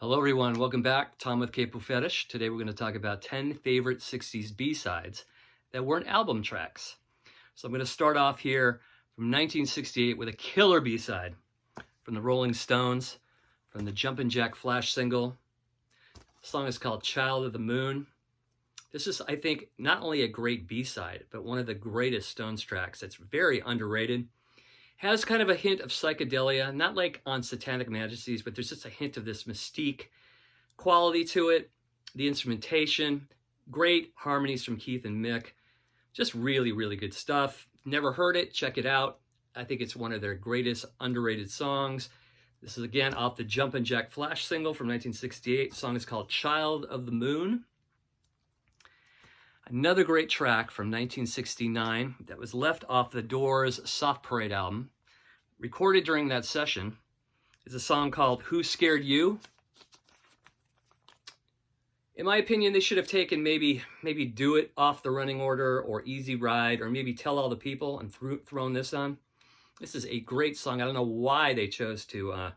Hello everyone, welcome back. Tom with Capo Fetish. Today we're going to talk about 10 favorite 60s B-sides that weren't album tracks. So I'm going to start off here from 1968 with a killer B-side from the Rolling Stones, from the Jumpin' Jack Flash single. The song is called Child of the Moon. This is, I think, not only a great B-side, but one of the greatest Stones tracks. It's very underrated. Has kind of a hint of psychedelia, not like on Satanic Majesties, but there's just a hint of this mystique quality to it. The instrumentation, great harmonies from Keith and Mick. Just really, really good stuff. Never heard it, check it out. I think it's one of their greatest underrated songs. This is again off the Jumpin' Jack Flash single from 1968. The song is called Child of the Moon. Another great track from 1969 that was left off the Doors' Soft Parade album, recorded during that session, is a song called Who Scared You? In my opinion, they should have taken maybe Do It off the running order, or Easy Ride, or maybe Tell All the People and thrown this on. This is a great song. I don't know why they chose to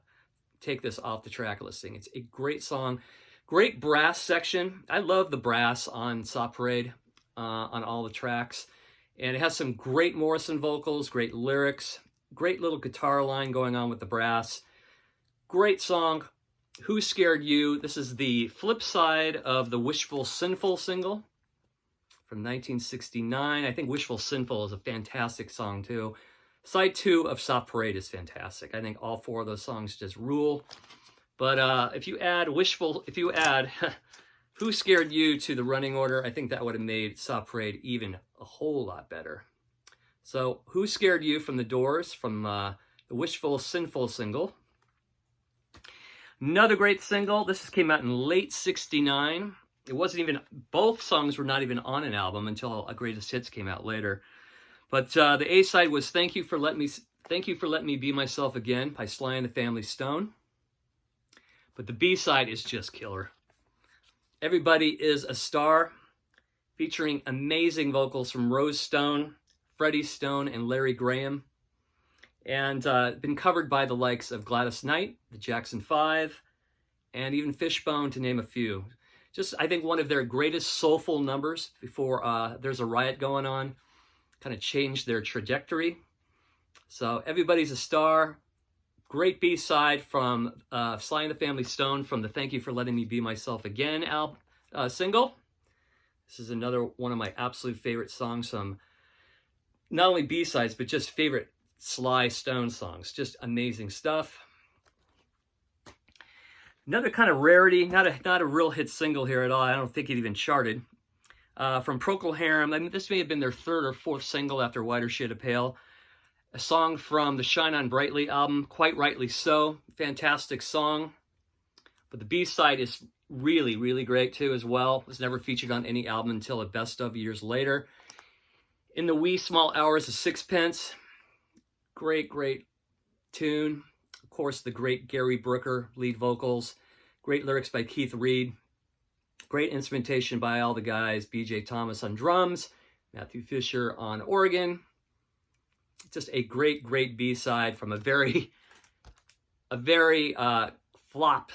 take this off the track listing. It's a great song. Great brass section. I love the brass on Soft Parade on all the tracks. And it has some great Morrison vocals, great lyrics, great little guitar line going on with the brass. Great song, Who Scared You? This is the flip side of the Wishful Sinful single from 1969. I think Wishful Sinful is a fantastic song too. Side 2 of Soft Parade is fantastic. I think all 4 of those songs just rule. But if you add Who Scared You to the running order, I think that would have made Soft Parade even a whole lot better. So Who Scared You from the Doors, from the Wishful Sinful single. Another great single. This came out in late 69. It wasn't even, both songs were not even on an album until A Greatest Hits came out later. But the A-side was Thank You for Letting Me Be Myself Again by Sly and the Family Stone. But the B-side is just killer. Everybody Is a Star, featuring amazing vocals from Rose Stone, Freddie Stone, and Larry Graham. And been covered by the likes of Gladys Knight, the Jackson 5, and even Fishbone, to name a few. Just, I think, one of their greatest soulful numbers before There's a Riot Going On. Kind of changed their trajectory. So Everybody's a Star. Great B-side from Sly and the Family Stone from the Thank You for Letting Me Be Myself Again single. This is another one of my absolute favorite songs from not only B-sides, but just favorite Sly Stone songs. Just amazing stuff. Another kind of rarity, not a real hit single here at all. I don't think it even charted. From Procol Harum, I mean, this may have been their 3rd or 4th single after Whiter Shade of Pale. A song from the Shine On Brightly album, Quite Rightly So. Fantastic song. But the B-side is really, really great too as well. It was never featured on any album until a best of years later. In the Wee Small Hours of Sixpence. Great, great tune. Of course, the great Gary Brooker lead vocals. Great lyrics by Keith Reed. Great instrumentation by all the guys. B.J. Thomas on drums. Matthew Fisher on organ. Just a great, great B-side from a very flopped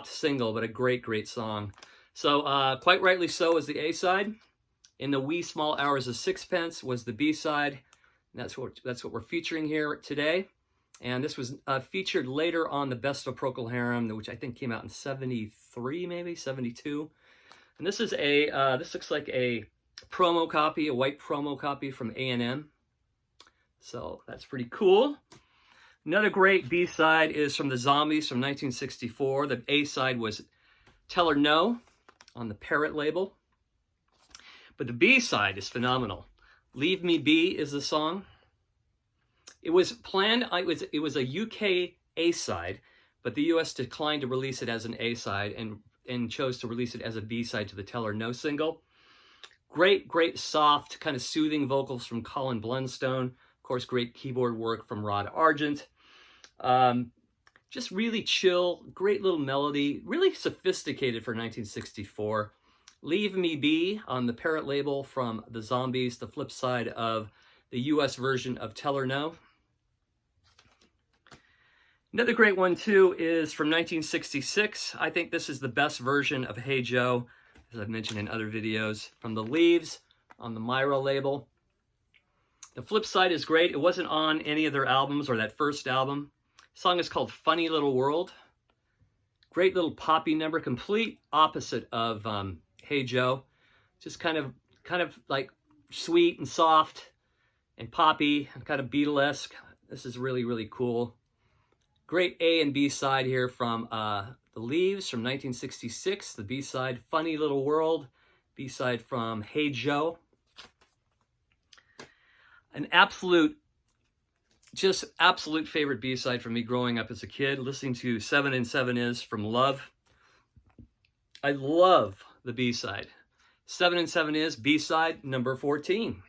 single, but a great, great song. So Quite Rightly So is the A-side. In the Wee Small Hours of Sixpence was the B-side. That's what we're featuring here today. And this was featured later on the Best of Procol Harum, which I think came out in 73, maybe 72. And this is this looks like a promo copy, a white promo copy from A&M. So that's pretty cool. Another great B-side is from the Zombies from 1964. The A-side was Tell Her No on the Parrot label. But the B-side is phenomenal. Leave Me Be is the song. It was planned, it was a UK A-side, but the US declined to release it as an A-side and chose to release it as a B-side to the Tell Her No single. Great, great soft, kind of soothing vocals from Colin Blunstone. Of course, great keyboard work from Rod Argent. Just really chill, great little melody, really sophisticated for 1964. Leave Me Be on the Parrot label from the Zombies, the flip side of the US version of Tell Her No. Another great one too is from 1966. I think this is the best version of Hey Joe, as I've mentioned in other videos, from the Leaves on the Myra label. The flip side is great. It wasn't on any of their albums or that first album. The song is called Funny Little World. Great little poppy number, complete opposite of Hey Joe. Just kind of like sweet and soft and poppy, kind of Beatlesque. This is really, really cool. Great A and B side here from The Leaves from 1966. The B side, Funny Little World. B side from Hey Joe. An absolute favorite B side for me growing up as a kid, listening to 7 and 7 Is from Love. I love the B side. 7 and 7 Is, B side, number 14.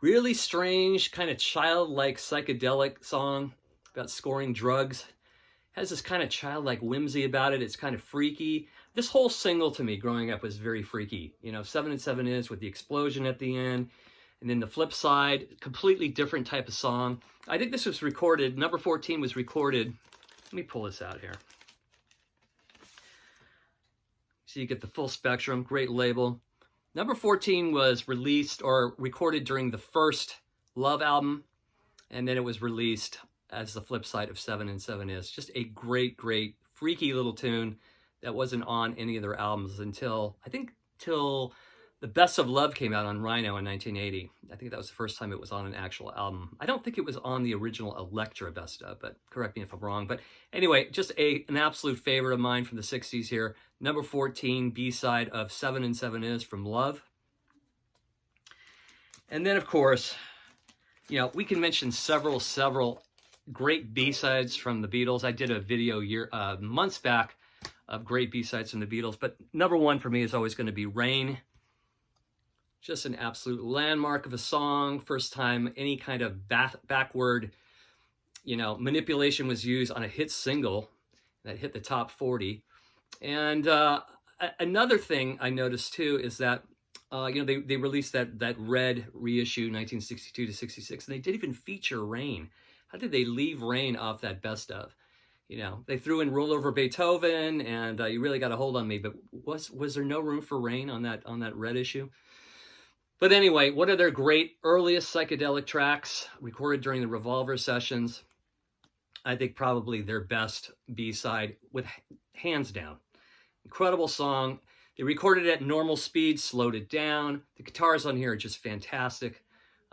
Really strange, kind of childlike psychedelic song about scoring drugs. Has this kind of childlike whimsy about it. It's kind of freaky. This whole single to me growing up was very freaky. You know, 7 and 7 Is with the explosion at the end. And then the flip side, completely different type of song. I think this was recorded, number 14 was recorded. Let me pull this out here. So you get the full spectrum, great label. Number 14 was released or recorded during the first Love album. And then it was released as the flip side of 7 and 7 Is. Just a great, great, freaky little tune that wasn't on any of their albums until, I think, till The Best of Love came out on Rhino in 1980. I think that was the first time it was on an actual album. I don't think it was on the original Elektra Best of, but correct me if I'm wrong. But anyway, just an absolute favorite of mine from the 60s here. Number 14, B-side of 7 and 7 Is from Love. And then, of course, you know, we can mention several great B-sides from the Beatles. I did a video months back of great B-sides from the Beatles, but number one for me is always going to be Rain. Just an absolute landmark of a song. First time any kind of backward, you know, manipulation was used on a hit single that hit the top 40. And another thing I noticed too is that you know, they released that red reissue 1962 to 66, and they didn't even feature Rain. How did they leave Rain off that best of? You know, they threw in Roll Over Beethoven and You Really Got a Hold on Me, but was there no room for Rain on that red issue? But anyway, one of their great earliest psychedelic tracks recorded during the Revolver sessions. I think probably their best B-side with hands down. Incredible song. They recorded it at normal speed, slowed it down. The guitars on here are just fantastic.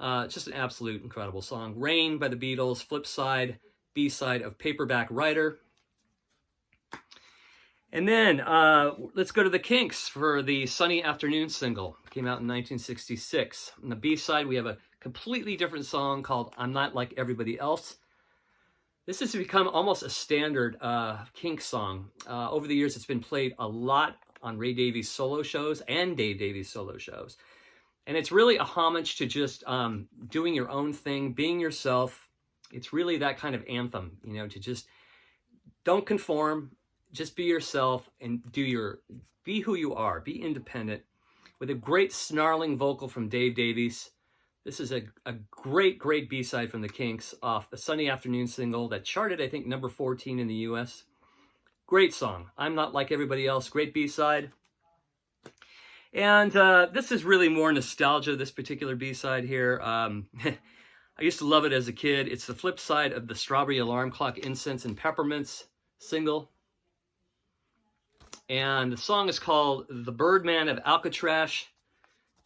Just an absolute incredible song. Rain by the Beatles, flip side, B-side of Paperback Writer. And then let's go to the Kinks for the Sunny Afternoon single. Came out in 1966. On the B-side, we have a completely different song called I'm Not Like Everybody Else. This has become almost a standard Kinks song. Over the years, it's been played a lot on Ray Davies solo shows and Dave Davies solo shows. And it's really a homage to just doing your own thing, being yourself. It's really that kind of anthem, you know, to just don't conform, just be yourself and be who you are, be independent. With a great snarling vocal from Dave Davies. This is a great, great B-side from the Kinks off the Sunny Afternoon single that charted, I think, number 14 in the US. Great song. I'm Not Like Everybody Else. Great B-side. And this is really more nostalgia, this particular B-side here. I used to love it as a kid. It's the flip side of the Strawberry Alarm Clock Incense and Peppermints single. And the song is called The Birdman of Alcatraz.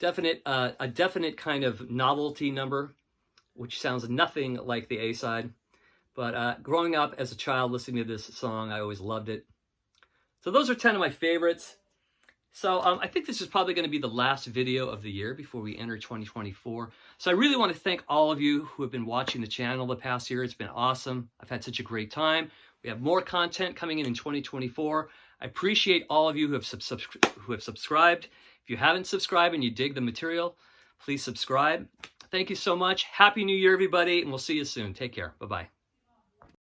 A definite kind of novelty number, which sounds nothing like the A-side. But growing up as a child listening to this song, I always loved it. So those are 10 of my favorites. So I think this is probably going to be the last video of the year before we enter 2024. So I really want to thank all of you who have been watching the channel the past year. It's been awesome. I've had such a great time. We have more content coming in 2024. I appreciate all of you who have subscribed. If you haven't subscribed and you dig the material, please subscribe. Thank you so much. Happy New Year, everybody, and we'll see you soon. Take care. Bye-bye.